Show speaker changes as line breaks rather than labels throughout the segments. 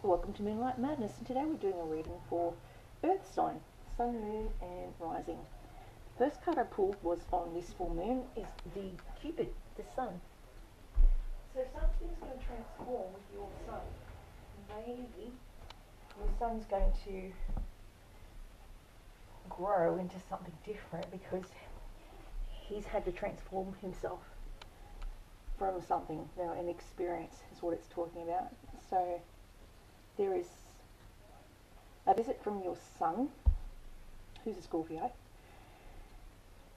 Welcome to Moonlight Madness, and today we're doing a reading for Earth Sign, Sun, Moon, and Rising. The first card I pulled was on this full moon is the Cupid, the Sun. So something's going to transform with your Sun. Maybe your Sun's going to grow into something different because he's had to transform himself from something. Now, an experience is what it's talking about. So there is a visit from your Sun, who's a Scorpio,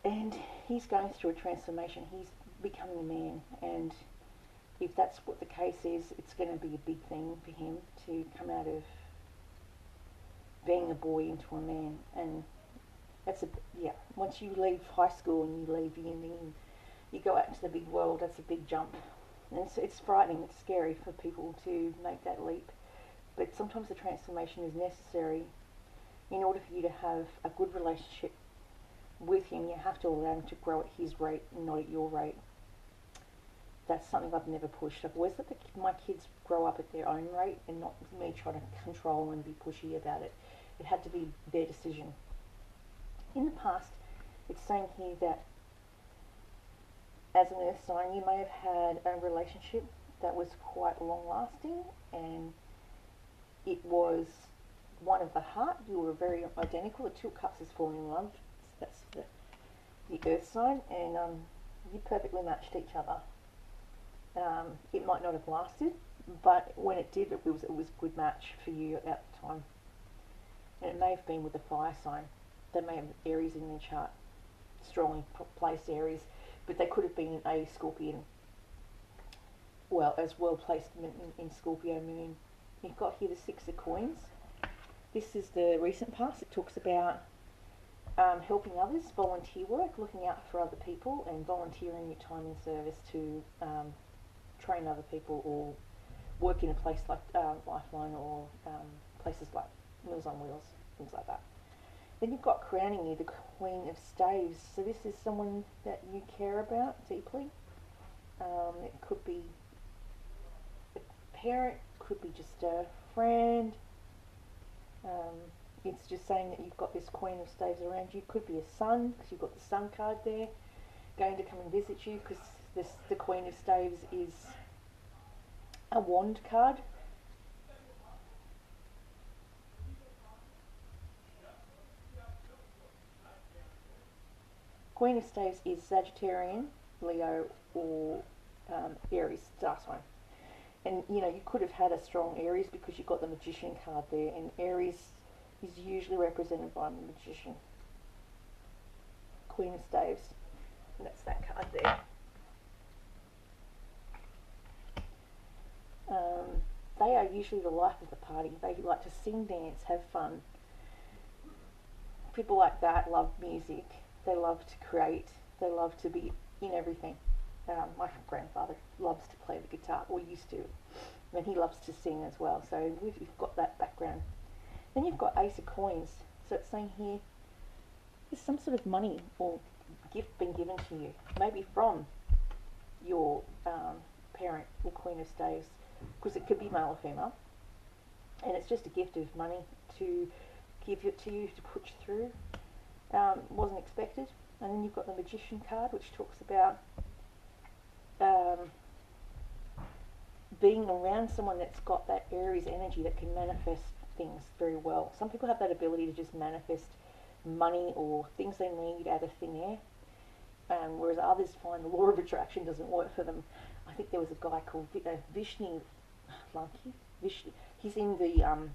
and he's going through a transformation. He's becoming a man, and if that's what the case is, it's going to be a big thing for him to come out of being a boy into a man. And that's once you leave high school and you leave uni and you go out into the big world, that's a big jump. And it's frightening, it's scary for people to make that leap. But sometimes the transformation is necessary in order for you to have a good relationship with him. You have to allow him to grow at his rate, not at your rate. That's something I've never pushed. I've always let my kids grow up at their own rate and not me try to control and be pushy about it. It had to be their decision. In the past, it's saying here that as an earth sign, you may have had a relationship that was quite long lasting, and it was one of the heart. You were very identical. The two cups is falling in love. That's the earth sign, and you perfectly matched each other. It might not have lasted, but when it did, it was a good match for you at the time. And it may have been with the fire sign. They may have Aries in their chart, strongly placed Aries, but they could have been a Scorpion, as well placed in Scorpio moon. You've got here the Six of Coins. This is the recent past. It talks about helping others, volunteer work, looking out for other people, and volunteering your time in service to train other people or work in a place like Lifeline or places like Meals on Wheels, things like that. Then you've got crowning you, the Queen of Staves. So this is someone that you care about deeply. It could be a parent, could be just a friend. It's just saying that you've got this Queen of Staves around you. Could be a son, because you've got the Sun card there, going to come and visit you, because the Queen of Staves is a wand card. Queen of Staves is Sagittarian, Leo, or Aries star sign. And you could have had a strong Aries because you've got the Magician card there, and Aries is usually represented by the Magician. Queen of Staves, and that's that card there. They are usually the life of the party. They like to sing, dance, have fun. People like that love music. They love to create. They love to be in everything. My grandfather loves to play the guitar, or used to, and he loves to sing as well. So we've got that background. Then you've got Ace of Coins. So it's saying here, there's some sort of money or gift being given to you, maybe from your parent or Queen of Staves, because it could be male or female, and it's just a gift of money to give it to you to put you through. Wasn't expected. And then you've got the Magician card, which talks about being around someone that's got that Aries energy that can manifest things very well. Some people have that ability to just manifest money or things they need out of thin air, whereas others find the law of attraction doesn't work for them. I think there was a guy called Vishnu Lanki. He's in the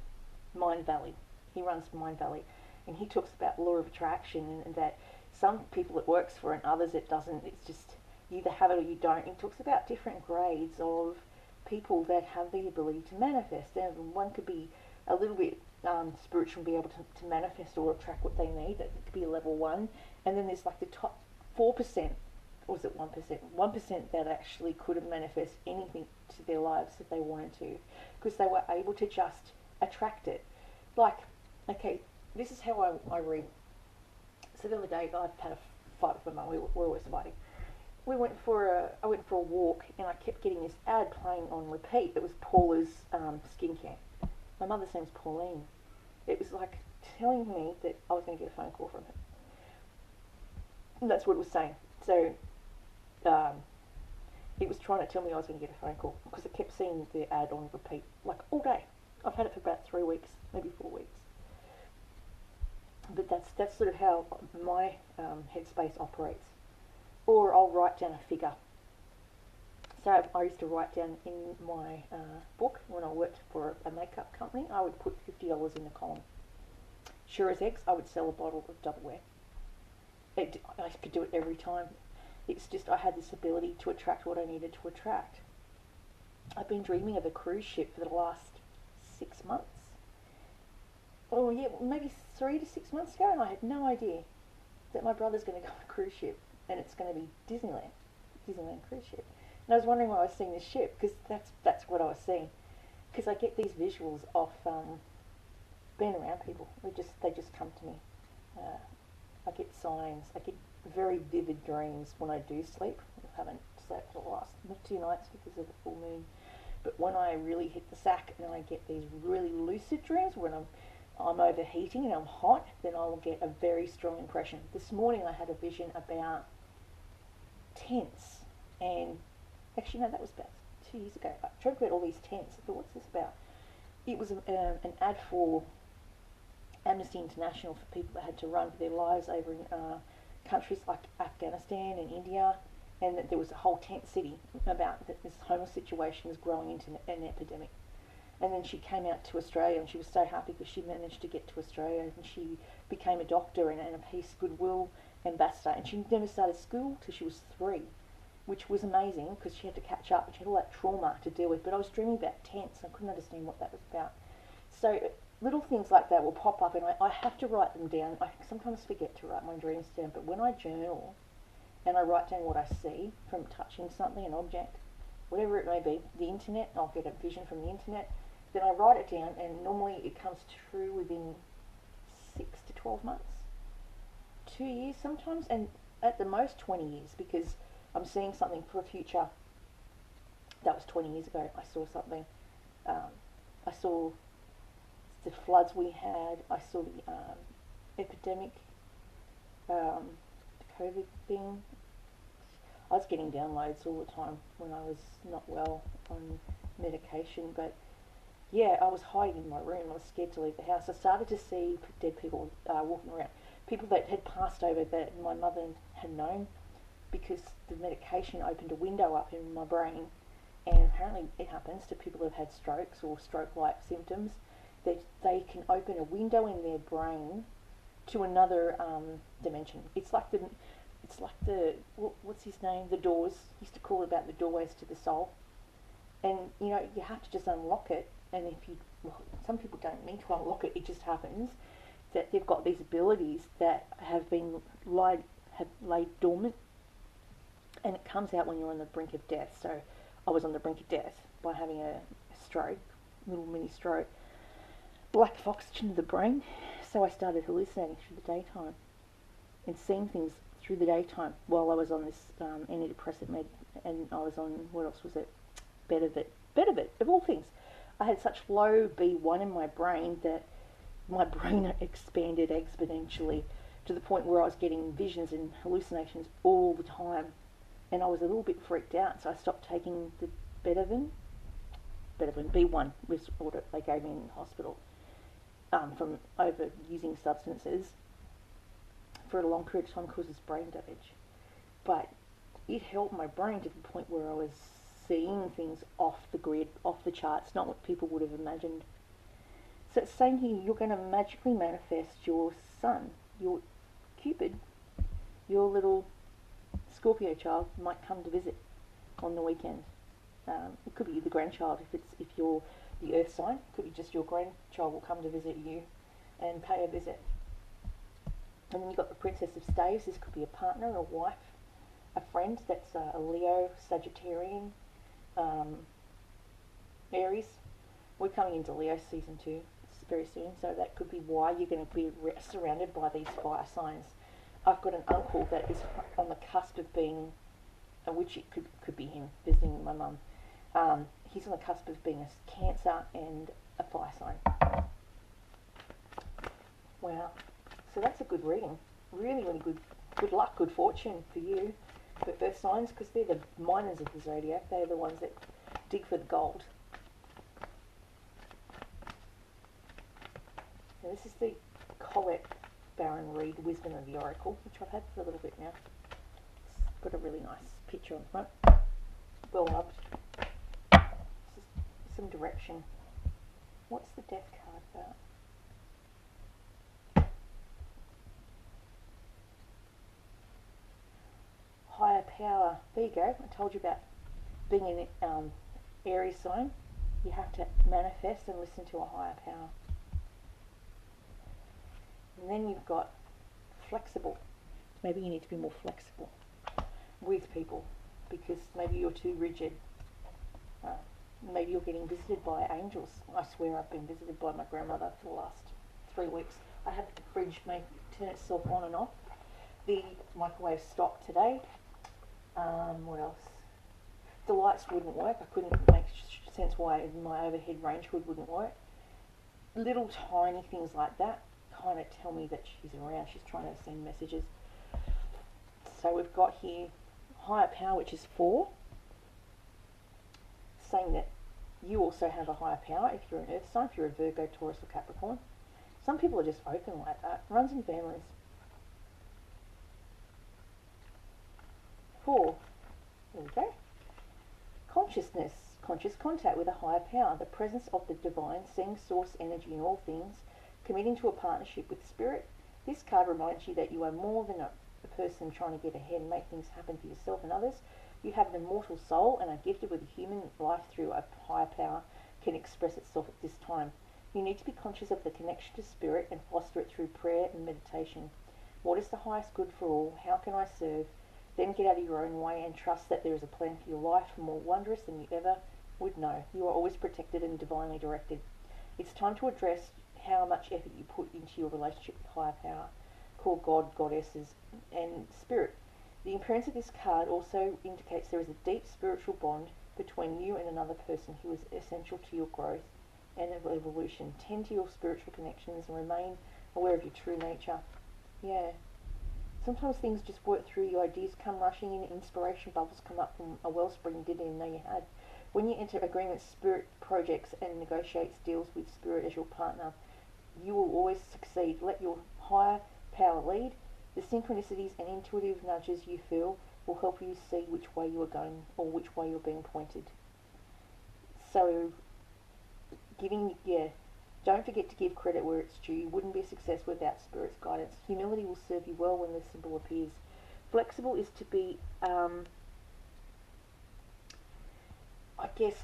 Mind Valley. He runs Mind Valley, and he talks about law of attraction, and that some people it works for and others it doesn't. It's just you either have it or you don't. He talks about different grades of people that have the ability to manifest. And one could be a little bit spiritual and be able to manifest or attract what they need. That could be a level 1. And then there's like the top 4%, or was it 1%? 1% that actually could have manifest anything to their lives if they wanted to, because they were able to just attract it. Like, okay, this is how I read. So the other day, I've had a fight with my mum. We're always fighting. I went for a walk, and I kept getting this ad playing on repeat. It was Paula's skincare, My mother's name's Pauline. It was like telling me that I was going to get a phone call from her. And that's what it was saying. So it was trying to tell me I was going to get a phone call because I kept seeing the ad on repeat, like all day. I've had it for about 3 weeks, maybe 4 weeks. But that's sort of how my headspace operates. Or I'll write down a figure. So I used to write down in my book when I worked for a makeup company, I would put $50 in the column. Sure as eggs, I would sell a bottle of Double Wear. I could do it every time. It's just I had this ability to attract what I needed to attract. I've been dreaming of a cruise ship for the last 6 months. Oh yeah, maybe 3 to 6 months ago, and I had no idea that my brother's going to go on a cruise ship, and it's going to be Disneyland cruise ship. And I was wondering why I was seeing this ship, because that's what I was seeing. Because I get these visuals of being around people. They just come to me. I get signs. I get very vivid dreams when I do sleep. I haven't slept for the last 2 nights because of the full moon. But when I really hit the sack and I get these really lucid dreams when I'm overheating and I'm hot, then I will get a very strong impression. This morning I had a vision about tents, and actually no, that was about 2 years ago. I tried about all these tents. I thought, what's this about? It was an ad for Amnesty International for people that had to run for their lives over in countries like Afghanistan and India, and that there was a whole tent city about that this homeless situation was growing into an epidemic. And then she came out to Australia, and she was so happy because she managed to get to Australia, and she became a doctor and a Peace Goodwill ambassador, and she never started school till she was 3, which was amazing because she had to catch up, and she had all that trauma to deal with. But I was dreaming about tents, and I couldn't understand what that was about. So little things like that will pop up, and I have to write them down. I sometimes forget to write my dreams down, but when I journal and I write down what I see from touching something, an object, whatever it may be, the internet, I'll get a vision from the internet, then I write it down, and normally it comes true within 6 to 12 months, 2 years sometimes, and at the most 20 years, because I'm seeing something for a future. That was 20 years ago. I saw something. I saw the floods we had. I saw the epidemic, the COVID thing. I was getting downloads all the time when I was not well on medication, but yeah, I was hiding in my room. I was scared to leave the house. I started to see dead people walking around, people that had passed over that my mother had known, because the medication opened a window up in my brain, and apparently it happens to people who have had strokes or stroke-like symptoms, that they can open a window in their brain to another dimension. It's like the what's his name? The Doors used to call it about the doorways to the soul, and you know you have to just unlock it. And some people don't mean to unlock it; it just happens that they've got these abilities that have laid dormant, and it comes out when you're on the brink of death. So I was on the brink of death by having a stroke, little mini stroke, lack of oxygen to the brain. So I started hallucinating through the daytime and seeing things through the daytime while I was on this antidepressant med, and I was on, what else was it? Bedivit, of all things. I had such low B1 in my brain that my brain expanded exponentially to the point where I was getting visions and hallucinations all the time, and I was a little bit freaked out, so I stopped taking the Bedivin B1 was what they gave me in the hospital from overusing substances for a long period of time, causes brain damage. But it helped my brain to the point where I was seeing things off the grid, off the charts, not what people would have imagined. So it's saying here you're going to magically manifest your son, your Cupid, your little Scorpio child might come to visit on the weekend. It could be the grandchild if you're the Earth sign. It could be just your grandchild will come to visit you and pay a visit. And then you've got the Princess of Staves. This could be a partner, a wife, a friend that's a Leo, Sagittarian, Aries. We're coming into Leo season 2 very soon, so that could be why you're going to be surrounded by these fire signs. I've got an uncle that is on the cusp of being, which it could be him visiting my mum. He's on the cusp of being a Cancer and a fire sign. Wow. So that's a good reading. Really, really good. Good luck, good fortune for you. For earth signs, because they're the miners of the zodiac. They're the ones that dig for the gold. Now this is the Colette Baron Reid Wisdom of the Oracle, which I've had for a little bit now. It's got a really nice picture on the front. Well loved. This is some direction. What's the Death card about? Higher power. There you go. I told you about being in Aries sign. You have to manifest and listen to a higher power. And then you've got flexible. Maybe you need to be more flexible with people because maybe you're too rigid. Maybe you're getting visited by angels. I swear I've been visited by my grandmother for the last 3 weeks. I had the fridge turn itself on and off. The microwave stopped today. What else? The lights wouldn't work. I couldn't make sense why my overhead range hood wouldn't work. Little tiny things like that kind of tell me that she's around. She's trying to send messages. So we've got here higher power, which is 4, saying that you also have a higher power if you're an earth sign, if you're a Virgo, Taurus or Capricorn. Some people are just open like that. Runs in families. 4. There we go. Consciousness, conscious contact with a higher power, the presence of the divine, seeing source energy in all things, committing to a partnership with spirit. This card reminds you that you are more than a person trying to get ahead and make things happen for yourself and others. You have an immortal soul and are gifted with a human life through a higher power can express itself at this time. You need to be conscious of the connection to spirit and foster it through prayer and meditation. What is the highest good for all? How can I serve? Then get out of your own way and trust that there is a plan for your life more wondrous than you ever would know. You are always protected and divinely directed. It's time to address how much effort you put into your relationship with higher power, called God, goddesses, and spirit. The appearance of this card also indicates there is a deep spiritual bond between you and another person who is essential to your growth and evolution. Tend to your spiritual connections and remain aware of your true nature. Yeah. Sometimes things just work through you, ideas come rushing in, inspiration bubbles come up from a wellspring you didn't even know you had. When you enter agreements, spirit projects and negotiates deals with spirit as your partner, you will always succeed. Let your higher power lead. The synchronicities and intuitive nudges you feel will help you see which way you are going or which way you're being pointed. So, don't forget to give credit where it's due. You wouldn't be a success without Spirit's guidance. Humility will serve you well when the symbol appears. Flexible is to be,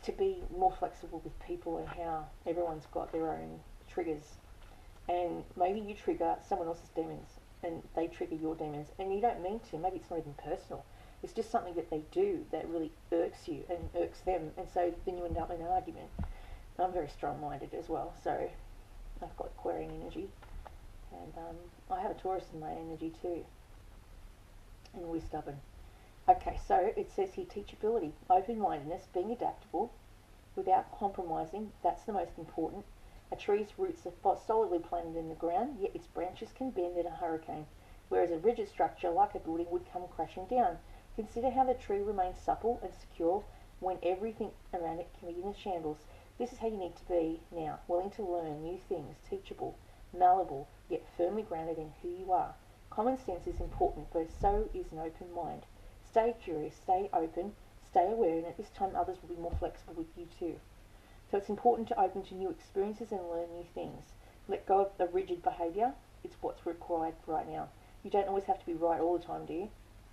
to be more flexible with people and how everyone's got their own triggers. And maybe you trigger someone else's demons and they trigger your demons and you don't mean to. Maybe it's not even personal. It's just something that they do that really irks you and irks them. And so then you end up in an argument. I'm very strong-minded as well, so I've got Aquarian energy, and I have a Taurus in my energy too, and we're stubborn. Okay, so it says here teachability, open-mindedness, being adaptable without compromising, that's the most important. A tree's roots are solidly planted in the ground, yet its branches can bend in a hurricane, whereas a rigid structure like a building would come crashing down. Consider how the tree remains supple and secure when everything around it can be in shambles. This is how you need to be now, willing to learn new things, teachable, malleable, yet firmly grounded in who you are. Common sense is important, but so is an open mind. Stay curious, stay open, stay aware, and at this time others will be more flexible with you too. So it's important to open to new experiences and learn new things. Let go of the rigid behaviour. It's what's required right now. You don't always have to be right all the time, do you?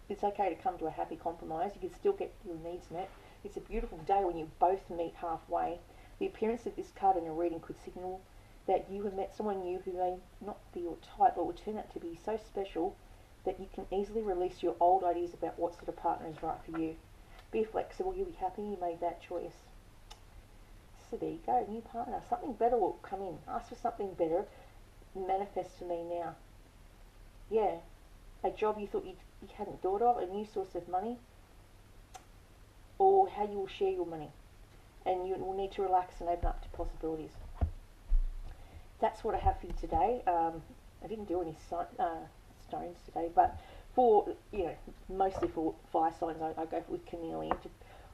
It's okay to come to a happy compromise. You can still get your needs met. It's a beautiful day when you both meet halfway. The appearance of this card in a reading could signal that you have met someone new who may not be your type but will turn out to be so special that you can easily release your old ideas about what sort of partner is right for you. Be flexible, you'll be happy you made that choice. So there you go, new partner. Something better will come in. Ask for something better. Manifest to me now. Yeah, a job you thought you hadn't thought of, a new source of money, or how you will share your money. And you will need to relax and open up to possibilities. that's what I have for you today. I didn't do any stones today, but for, mostly for fire signs, I go with carnelian to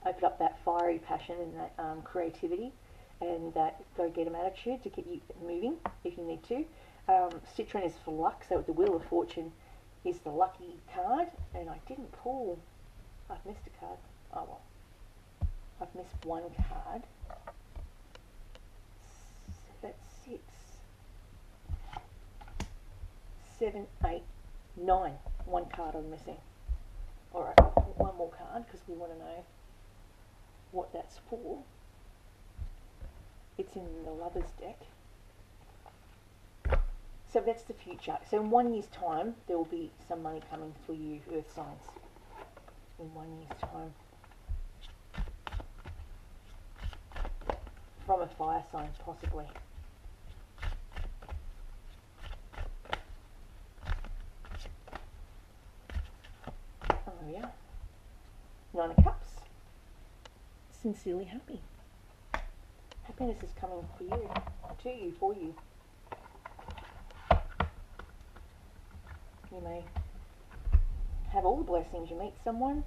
open up that fiery passion and that creativity and that go-get-em attitude to get you moving if you need to. Citroen is for luck, so the Wheel of Fortune is the lucky card, and I didn't pull. I've missed a card. Oh well. I've missed one card. That's 6, 7, 8, 9. One card I'm missing. Alright, I'll pull one more card because we want to know what that's for. It's in the Lovers deck. So that's the future. So in 1 year's time, there will be some money coming for you, Earth signs. In 1 year's time. From a fire sign, possibly. Oh yeah. 9 of Cups. Sincerely happy. Happiness is coming for you, to you, for you. You may have all the blessings. You meet someone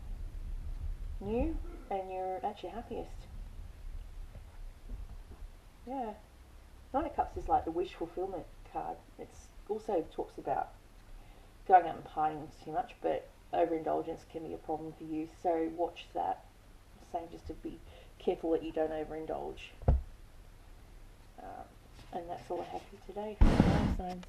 new and you're at your happiest. Yeah. 9 of Cups is like the wish fulfillment card. It's also talks about going out and partying too much, but overindulgence can be a problem for you. So watch that. I'm saying just to be careful that you don't overindulge. And that's all I have for you today for the signs.